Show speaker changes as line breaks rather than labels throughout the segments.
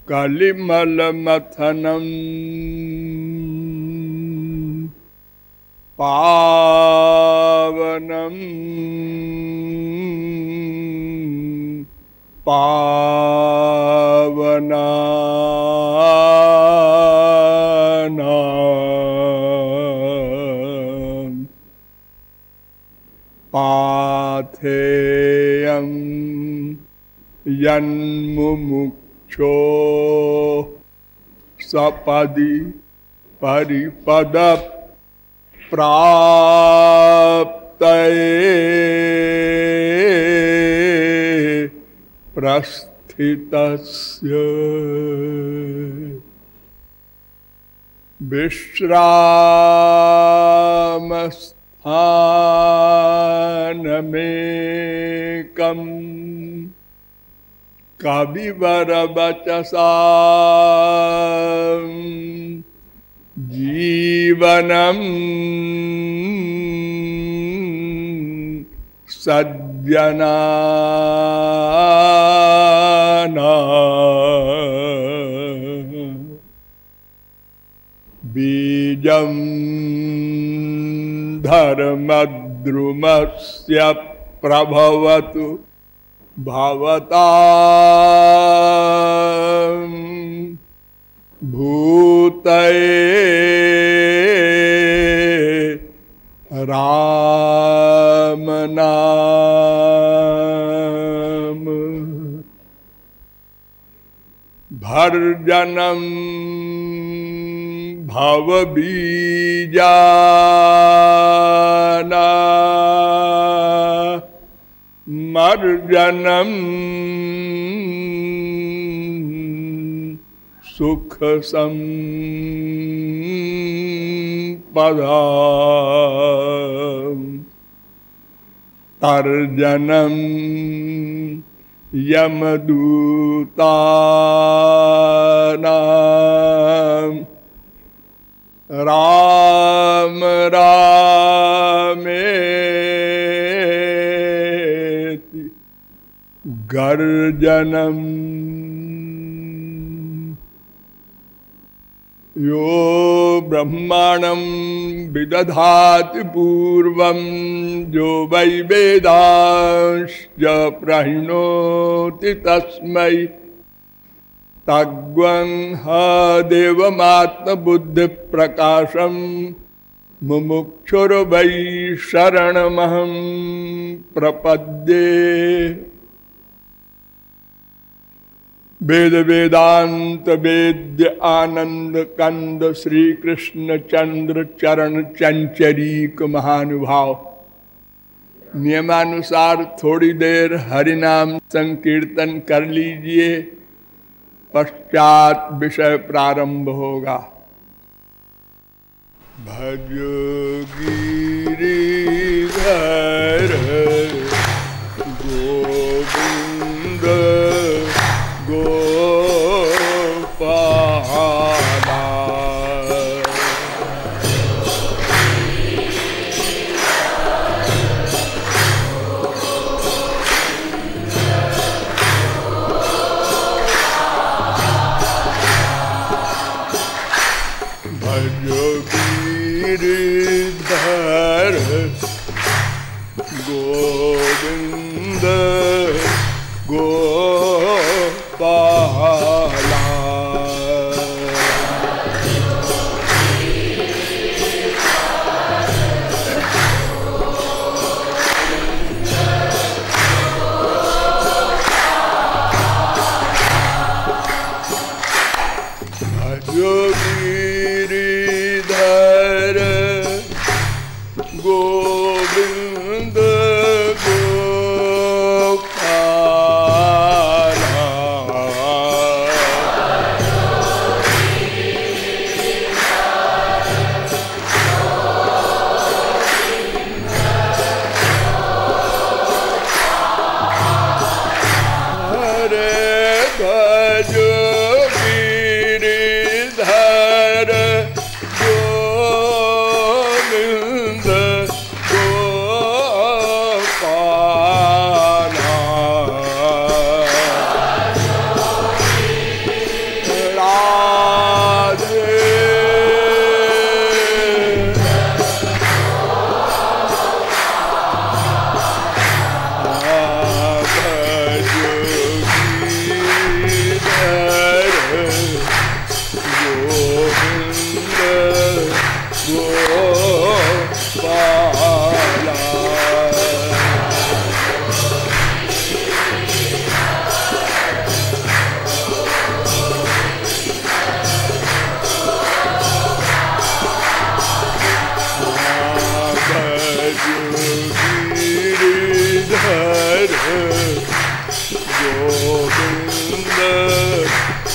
कलिमलमथनं पावनं पावनानां पाथेयं यन्मुमुक्षो सपदि परिपद प्राप्तये प्रस्थितस्य विश्रामस्थानमेकं कविवरवचसा जीवनं सज्जनानां बीजं धर्मद्रुमस्य प्रभवतु भवतां भूतये राम नाम भर्जनं भवबीजाना मर्जनं सुख संपदा तर्जनं यमदूतानां राम रामेति गर्जनम् यो ब्रह्माणं विदधाति पूर्वं जो वै वेदांश्च प्रहिणोति तस्मै तग्वं ह देवमात्मबुद्धिप्रकाशं मुमुक्षुर्वै शरणमहं प्रपद्ये। वेद वेदांत वेद्य आनंद कंद श्री कृष्ण चंद्र चरण चंचरीक महानुभाव, नियमानुसार थोड़ी देर हरिनाम संकीर्तन कर लीजिए, पश्चात विषय प्रारंभ होगा। भज गिरिधर गोविंद गोपाला भज गिरिधर गोविंद गोपाला भज गिरिधर गोविंद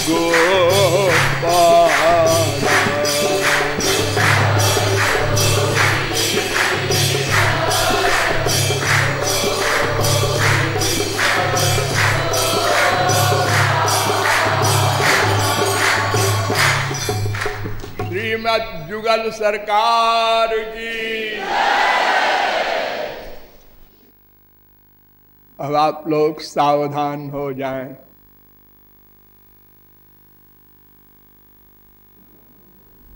गोपाल। श्रीमद् जुगल सरकार की। अब आप लोग सावधान हो जाएं।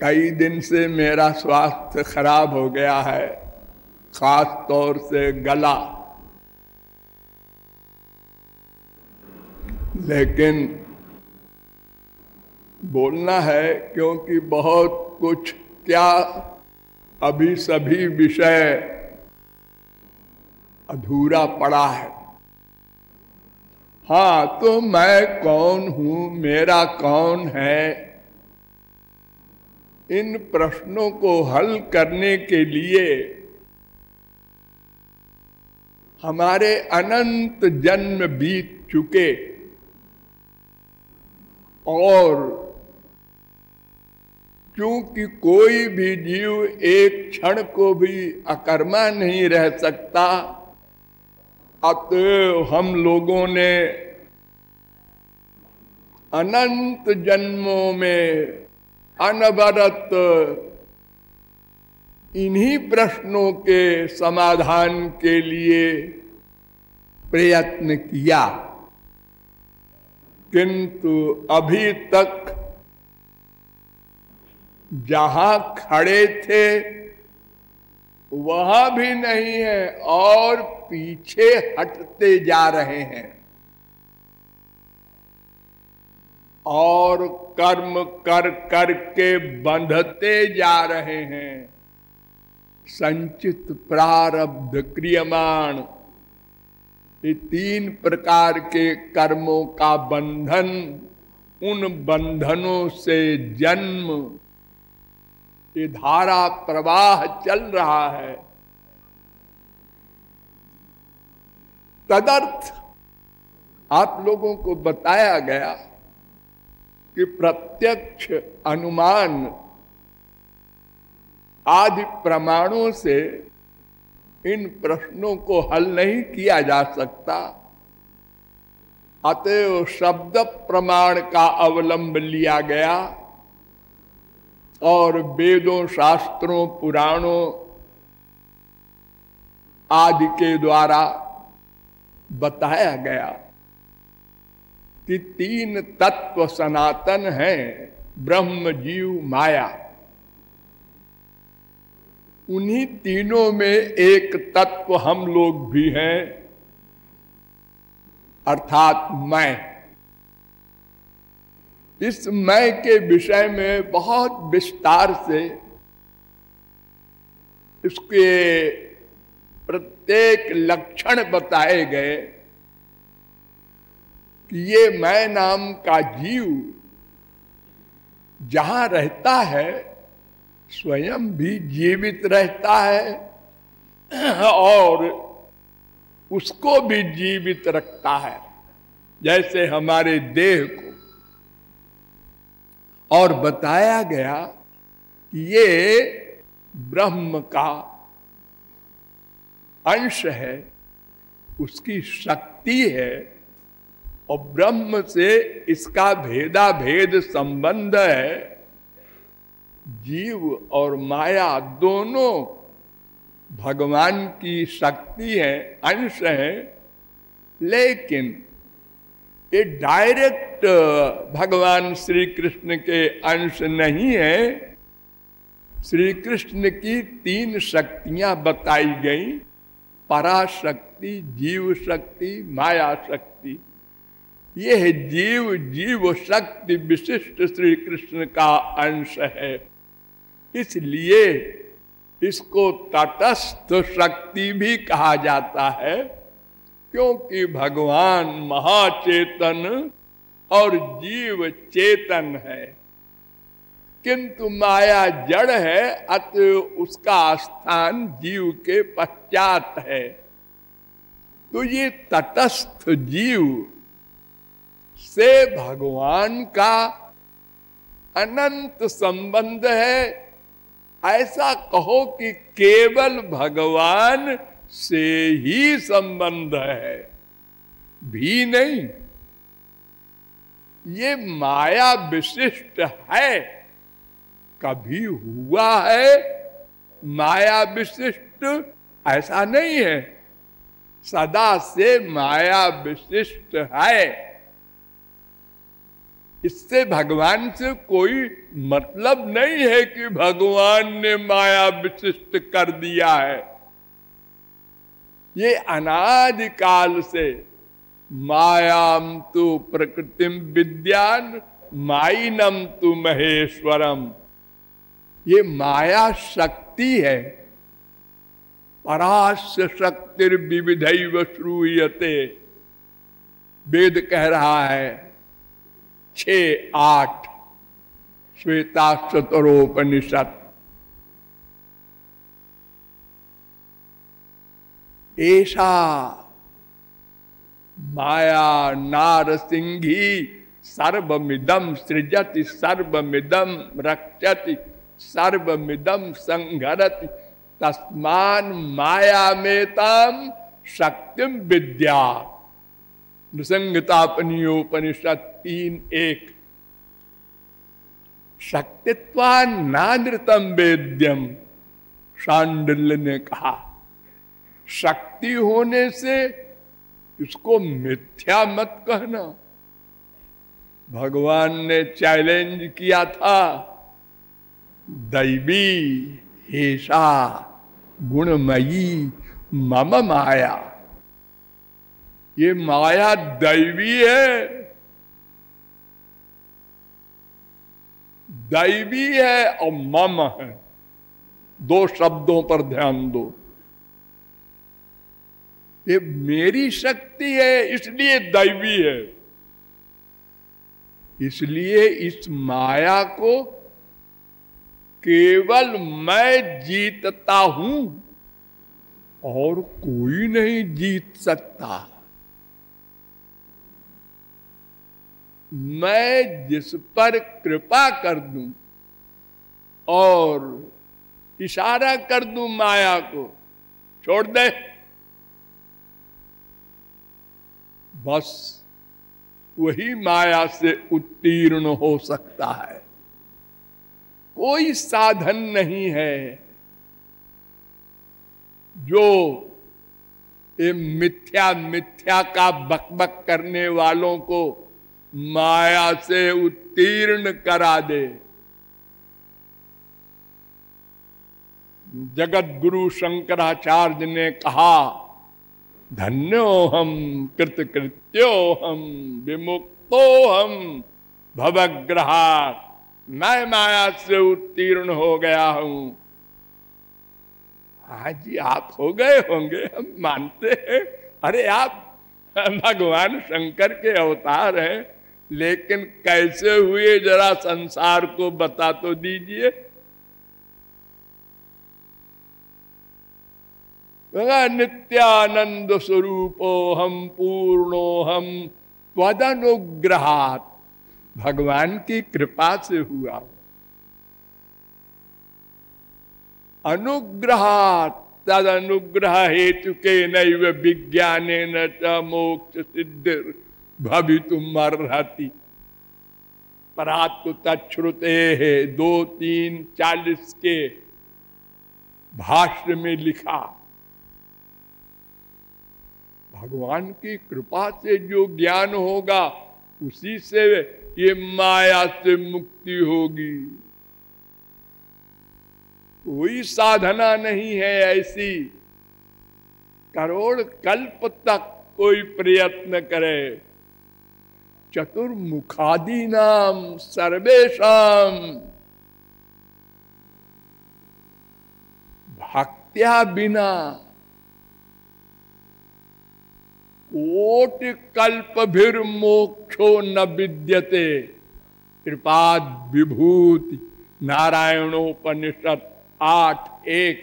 कई दिन से मेरा स्वास्थ्य खराब हो गया है, खास तौर से गला। लेकिन बोलना है क्योंकि बहुत कुछ, क्या अभी सभी विषय अधूरा पड़ा है। हाँ, तो मैं कौन हूं, मेरा कौन है, इन प्रश्नों को हल करने के लिए हमारे अनंत जन्म बीत चुके और क्योंकि कोई भी जीव एक क्षण को भी अकर्मा नहीं रह सकता, अतएव हम लोगों ने अनंत जन्मों में अनवरत इन्हीं प्रश्नों के समाधान के लिए प्रयत्न किया, किंतु अभी तक जहां खड़े थे वहां भी नहीं है और पीछे हटते जा रहे हैं और कर्म कर कर के बंधते जा रहे हैं। संचित प्रारब्ध क्रियमाण, ये 3 प्रकार के कर्मों का बंधन, उन बंधनों से जन्म, ये धारा प्रवाह चल रहा है। तदर्थ आप लोगों को बताया गया कि प्रत्यक्ष अनुमान आदि प्रमाणों से इन प्रश्नों को हल नहीं किया जा सकता, अतएव शब्द प्रमाण का अवलंब लिया गया और वेदों, शास्त्रों, पुराणों आदि के द्वारा बताया गया कि 3 तत्व सनातन हैं, ब्रह्म, जीव, माया। उन्हीं तीनों में एक तत्व हम लोग भी हैं, अर्थात मैं। इस मैं के विषय में बहुत विस्तार से इसके प्रत्येक लक्षण बताए गए कि ये मैं नाम का जीव जहां रहता है स्वयं भी जीवित रहता है और उसको भी जीवित रखता है, जैसे हमारे देह को। और बताया गया कि ये ब्रह्म का अंश है, उसकी शक्ति है और ब्रह्म से इसका भेदा भेद संबंध है। जीव और माया दोनों भगवान की शक्ति है, अंश है, लेकिन ये डायरेक्ट भगवान श्री कृष्ण के अंश नहीं है। श्री कृष्ण की 3 शक्तियां बताई गई, पराशक्ति, जीव शक्ति, माया शक्ति। यह जीव शक्ति विशिष्ट श्री कृष्ण का अंश है, इसलिए इसको तटस्थ शक्ति भी कहा जाता है, क्योंकि भगवान महाचेतन और जीव चेतन है, किंतु माया जड़ है, अतः उसका स्थान जीव के पश्चात है। तो ये तटस्थ जीव से भगवान का अनंत संबंध है, ऐसा कहो कि केवल भगवान से ही संबंध है, भी नहीं। ये माया विशिष्ट है, कभी हुआ है माया विशिष्ट ऐसा नहीं है, सदा से माया विशिष्ट है। इससे भगवान से कोई मतलब नहीं है कि भगवान ने माया विशिष्ट कर दिया है। ये अनादि काल से मायाम तु प्रकृतिम विद्यान माइनम तु महेश्वरम, ये माया शक्ति है। परास्य शक्तिर्विविधैव श्रूयते, वेद कह रहा है 6-8 श्वेताश्वतरोपनिषद। ऐसा माया नारसिंही सर्वमिदम सृजति सर्वमिदम रक्षति सर्वमिदम संघरति तस्मान मायामेताम शक्तिम विद्या। नृसंगतापनियोपनिषद 3:1। शक्तित्वान नानृतम वेद्यम, शांडिल्य ने कहा शक्ति होने से इसको मिथ्या मत कहना। भगवान ने चैलेंज किया था, दैवी हेषा गुणमयी मम माया, ये माया दैवी है, दैवी है और मम है। 2 शब्दों पर ध्यान दो। ये मेरी शक्ति है इसलिए दैवी है, इसलिए इस माया को केवल मैं जीतता हूं और कोई नहीं जीत सकता। मैं जिस पर कृपा कर दूं और इशारा कर दूं माया को छोड़ दे, बस वही माया से उत्तीर्ण हो सकता है। कोई साधन नहीं है जो ये मिथ्या मिथ्या का बकबक करने वालों को माया से उत्तीर्ण करा दे। जगत गुरु शंकराचार्य ने कहा, धन्योहम कृतकृत्योहम विमुक्तोहम भवग्रहात्, मैं माया से उत्तीर्ण हो गया हूं। हाँ जी, आप हो गए होंगे, हम मानते हैं। अरे आप भगवान शंकर के अवतार हैं, लेकिन कैसे हुए जरा संसार को बता तो दीजिए। नित्यानंद स्वरूपो हम पूर्णो हम त्वदनुग्रहात्, भगवान की कृपा से हुआ। अनुग्रहात्, तद अनुग्रह हेतु के नैव विज्ञानेन च मोक्ष सिद्धिर भवितुम अर्हति। परातु तच्छ्रुते है 2:3-40 के भाष्य में लिखा, भगवान की कृपा से जो ज्ञान होगा उसी से ये माया से मुक्ति होगी। कोई साधना नहीं है ऐसी, करोड़ कल्प तक कोई प्रयत्न करे। चतुर्मुखादि नाम सर्वेषाम भक्त्या बिना कोटि कल्प भीर मोक्षो न विद्यते। कृपाद विभूति नारायणोपनिषद 8:1।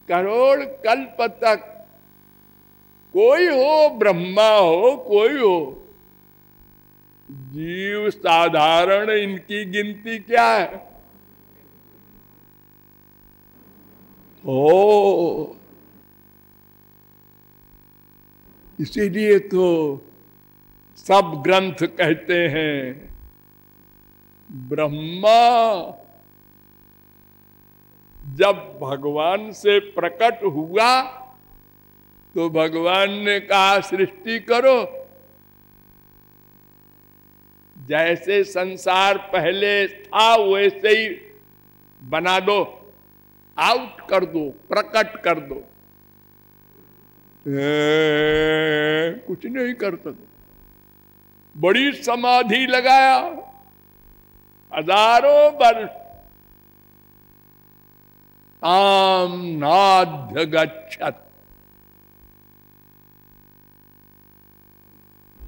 करोड़ कल्प तक कोई हो, ब्रह्मा हो, कोई हो, जीव साधारण, इनकी गिनती क्या है? ओ, इसीलिए तो सब ग्रंथ कहते हैं ब्रह्मा जब भगवान से प्रकट हुआ तो भगवान ने कहा सृष्टि करो। जैसे संसार पहले था वैसे ही बना दो, आउट कर दो, प्रकट कर दो। कुछ नहीं कर सकते। बड़ी समाधि लगाया, हजारों वर्ष। ताम नाध्य गच्छत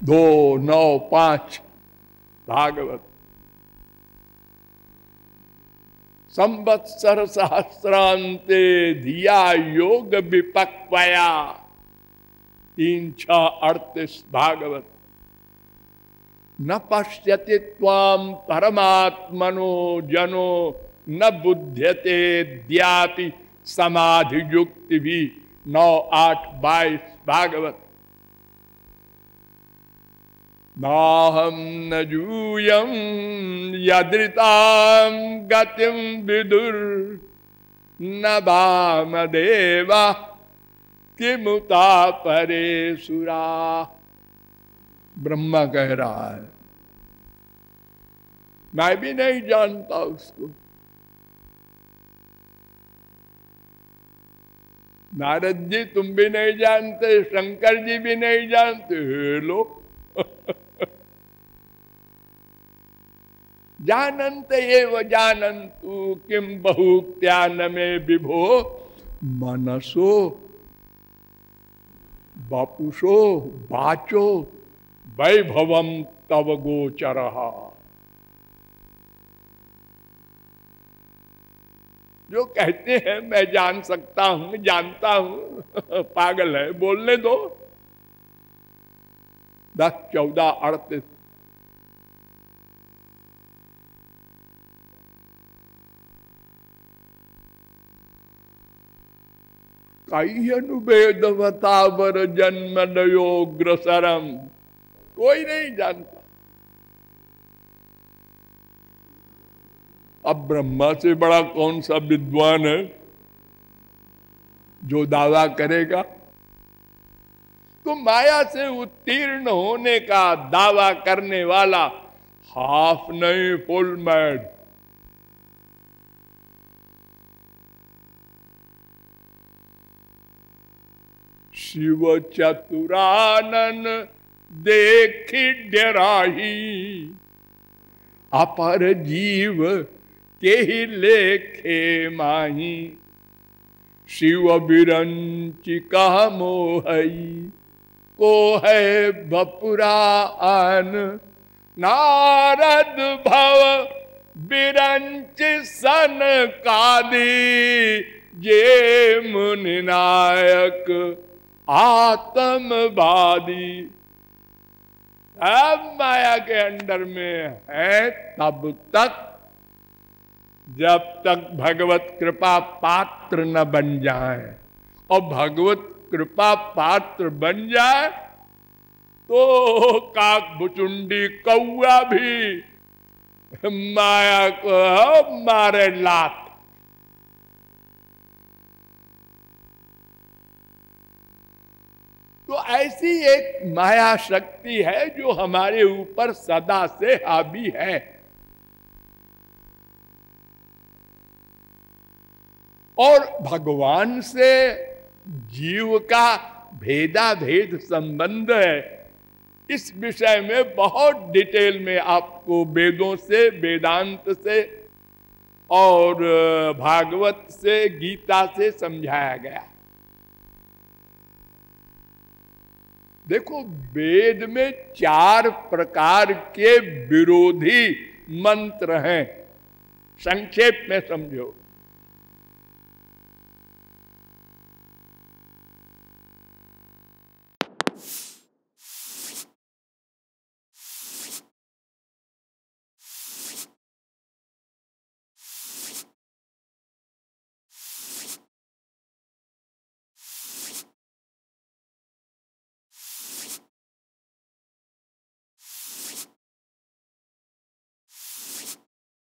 2:9:5 भागवत। संवत्सर सहस्रांते धिया योग विपक्वया 3:6:38 भागवत। न पश्यति त्वाम परमात्मनो जनो न बुध्यते द्यापि समाधि युक्ति भी 9:8:22 भागवत। नाहम न जूयम यदृताम गतिम विदुर न वामदेवा किमुता परे सुरा। ब्रह्मा कह रहा है, मैं भी नहीं जानता उसको। नारद जी तुम भी नहीं जानते, शंकर जी भी नहीं जानते। लो जानन्त एव जानन्तु किम बहुक्त्या न मे विभो मनसो बापुषो वाचो वैभवम तव गोचरहा। जो कहते हैं मैं जान सकता हूं, जानता हूं, पागल है, बोलने दो। 10:14:38 कई अनुवेदवतावर जन्म नयोग्रसरम। कोई नहीं जानता। अब ब्रह्मा से बड़ा कौन सा विद्वान है जो दावा करेगा? तो माया से उत्तीर्ण होने का दावा करने वाला हाफ नहीं फुल मैड। शिव चतुरानन देखी डराही अपर जीव के ही लेखे माही। शिव बिरंची कह मोहई को है बपुरान। नारद भव बिरंच सन कादी जे मुनि नायक आत्मवादी। अब माया के अंडर में है तब तक जब तक भगवत कृपा पात्र न बन जाए। और भगवत कृपा पात्र बन जाए तो काक बुचुंडी कौआ भी माया को मारे लात। तो ऐसी एक माया शक्ति है जो हमारे ऊपर सदा से हावी है। और भगवान से जीव का भेदा भेद संबंध है। इस विषय में बहुत डिटेल में आपको वेदों से, वेदांत से और भागवत से, गीता से समझाया गया। देखो वेद में 4 प्रकार के विरोधी मंत्र हैं। संक्षेप में समझो।